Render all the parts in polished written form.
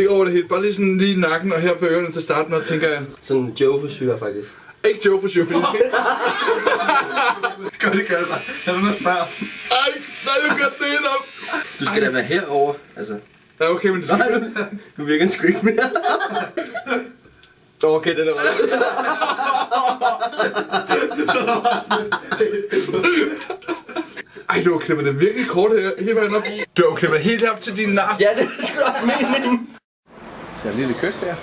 Ikke over det hele, bare lige sådan lige i nakken og her på ørerne til starten, og tænker jeg... Sådan en Joe-forsyre faktisk. Ikke Joe-forsyre, fordi gør det bare. Er der noget spørg? Ej, nej, du gør det helt op. Du skal da være herover, altså. Ja, okay, men det skal du virker sgu ikke mere. Okay, den er rigtig. Ej, du har klippet det virkelig kort her, hele vejen op. Du har klippet helt op til din nar. Ja, det er sgu også meningen. Skal jeg lige lidt kys der?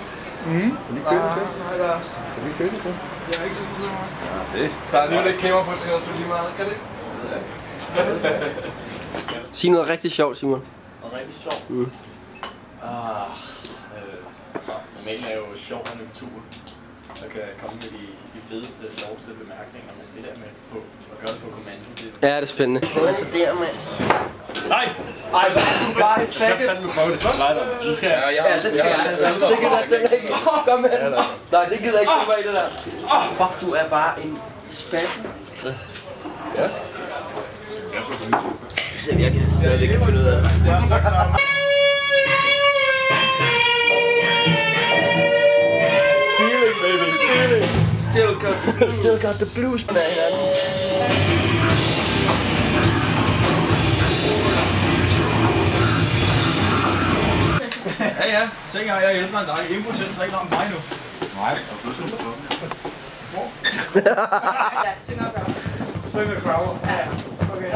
Mhm. Skal vi kysse til? Nej, Lars. Skal vi kysse til? Jeg er ikke sådan så meget. Ja, det. Der er alligevel ikke kamera på, så jeg også lige meget. Kan det ikke? Sig noget rigtig sjovt, Simon. Noget rigtig sjovt? Altså, normalt er jo sjov og natur. Så kan jeg komme med de fedeste, sjoveste bemærkninger, men det der med at gøre det på kommando, det Ja, det er spændende. Hvad så der, mand? Nej! Ej, du bare et faggot! Jeg kan fandme prøve det. Nej, nu skal jeg. Ja, det skal jeg. Det gider jeg simpelthen ikke. Kom med. Nej, det gider jeg ikke komme af det der. Fuck, du er bare en spasser. Ja. Jeg kan stadig ikke finde ud af det. Feeling, baby. Feeling. Still got the blues, man. Ja, tænk jeg er ældre end dig. Impotent, så ikke ramt mig nu. Nej, og pludselig på sådan. Hvor? Ja, synger Graver. Synger Graver? Ja. Okay.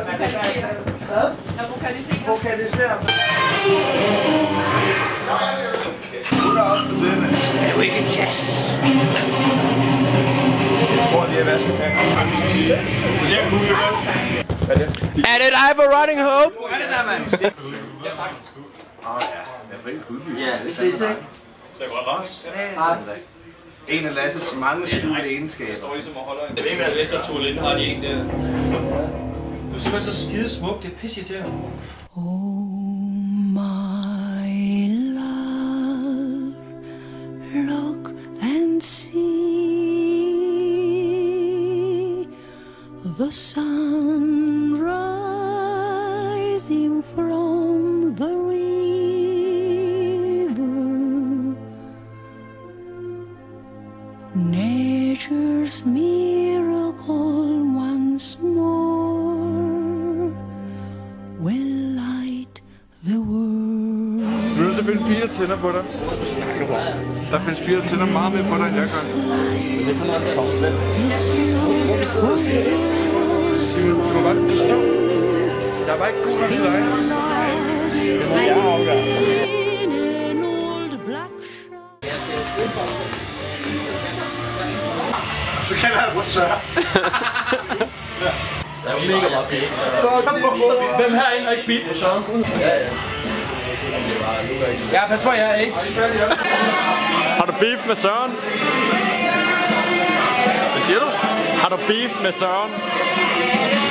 Hvad? Jeg vokaliserer. Vokaliserer. Du er også på det, mand. Er du ikke jazz? Jeg tror, det er vaskepenge. Det ser cool ud. Er det dig for Running Hope? Hvad er det der, mand? Ja, tak. Ja, vi ses, ikke? Det går ras. Hej. En af Lasses mange skjulte egenskaber. Jeg står ligesom og holder en. Jeg ved ikke, hvad Lester Tourlin har de en der. Du er simpelthen så skide smuk, det er pisse til. Oh my love, look and see the sun rising from the river. Nature's miracle once more will light the world. Du er nødt til at finde 4 tænder på dig. Der findes 4 tænder meget mere på dig, end jeg gør. Simon, du må bare forstå. Der er bare ikke sådan til dig. Jeg har afgang. Så kalder jeg det for Søren. Der er jo mega meget beat. Hvem herinde har ikke beat på Søren? Ja, pas på, jeg er AIDS. Har du beef med Søren? Hvad siger du? Har du beef med Søren?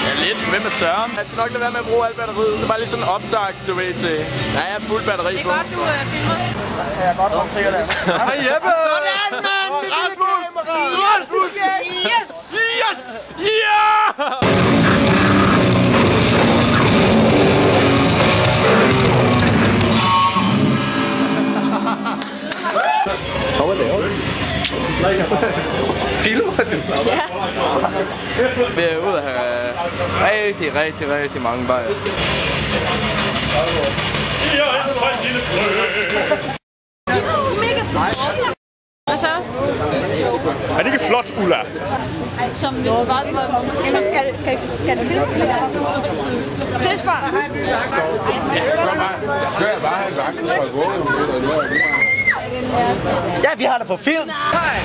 Ja, lidt. Hvem er Søren? Jeg skal nok lade være med at bruge alt batteriet. Det er bare lige sådan en optag, du ved til. Ja, jeg er fuld batteri på. Det er godt, du filmer. Ja, jeg er godt optaget der. Hej Jeppe! Sådan, mand! Rasmus! Rasmus! Yes! Yes! Ja! Hvad laver du? Filmer du? Ja. Vi er ude at have rigtig mange bajer. Mega træt. Hvad så? Er det ikke flot, Ulla? Som hvis det bare var... Jamen, skal det filmes? Ses bare. Skal jeg bare have en vagt og gå? Ja, vi har det på film. Nej.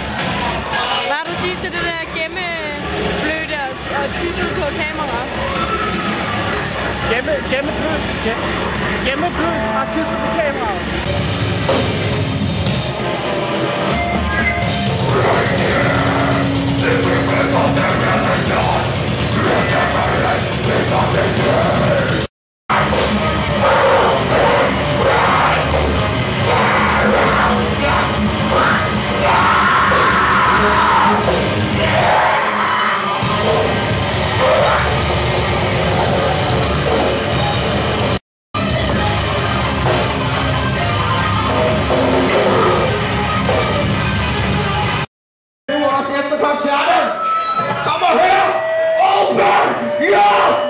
Hvad har du sige til det der gemmebløde og tisset på kamera? Gemmeblød og tisset på kameraet. kommer her! Open your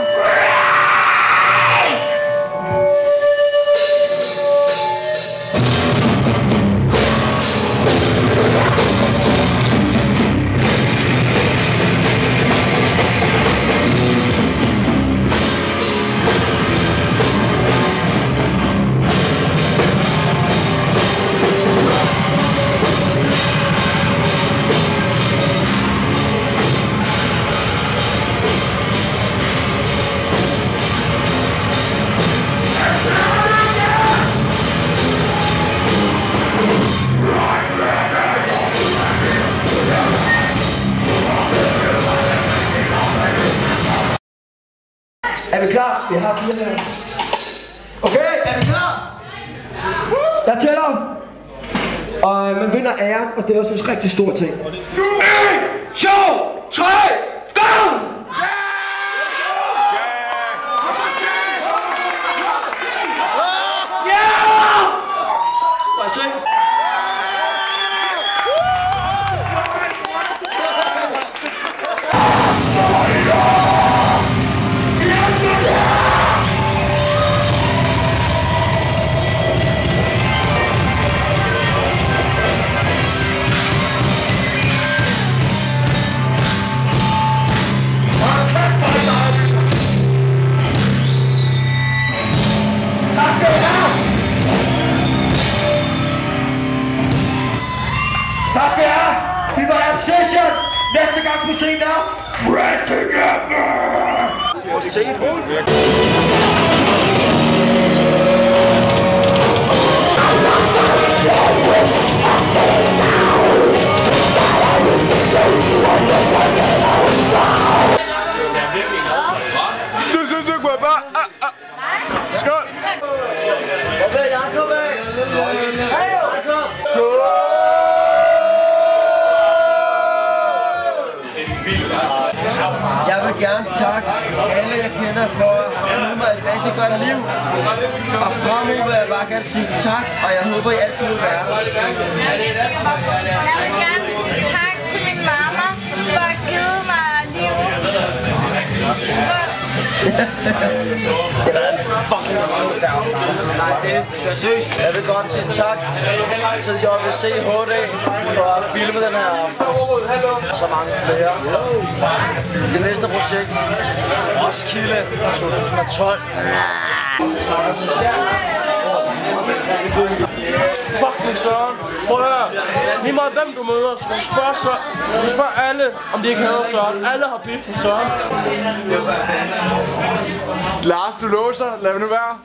Er vi klar? Vi har 4 her. Okay, er vi klar? Jeg tæller. Og man vinder æren, og det er også en rigtig stor ting. 1, 2, 3, go! Tak skal I have! Vi var Obsession! Næste gang på scenen er Crack Together! Og se et rundt! Du synes, du kunne bare... Skål! Kom med, Jacob! Jeg vil gerne takke alle, jeg kender for at have givet mig et rigtig godt liv. Og fremover vil jeg bare gerne sige tak, og jeg håber, I altid vil være. Jeg vil gerne sige tak til min mamma for at give mig livet. Det var en fucking nej, det skal seriøst. Jeg vil godt sige tak til JVC HD for at filme den her aften. Så mange flere. Det næste projekt, Roskilde 2012. Fuck Søren. Prøv at høre. Lige meget hvem du møder, så du spørger alle, om de ikke hader Søren. Alle har beef med Søren. Lars, du låser. Lad mig nu være.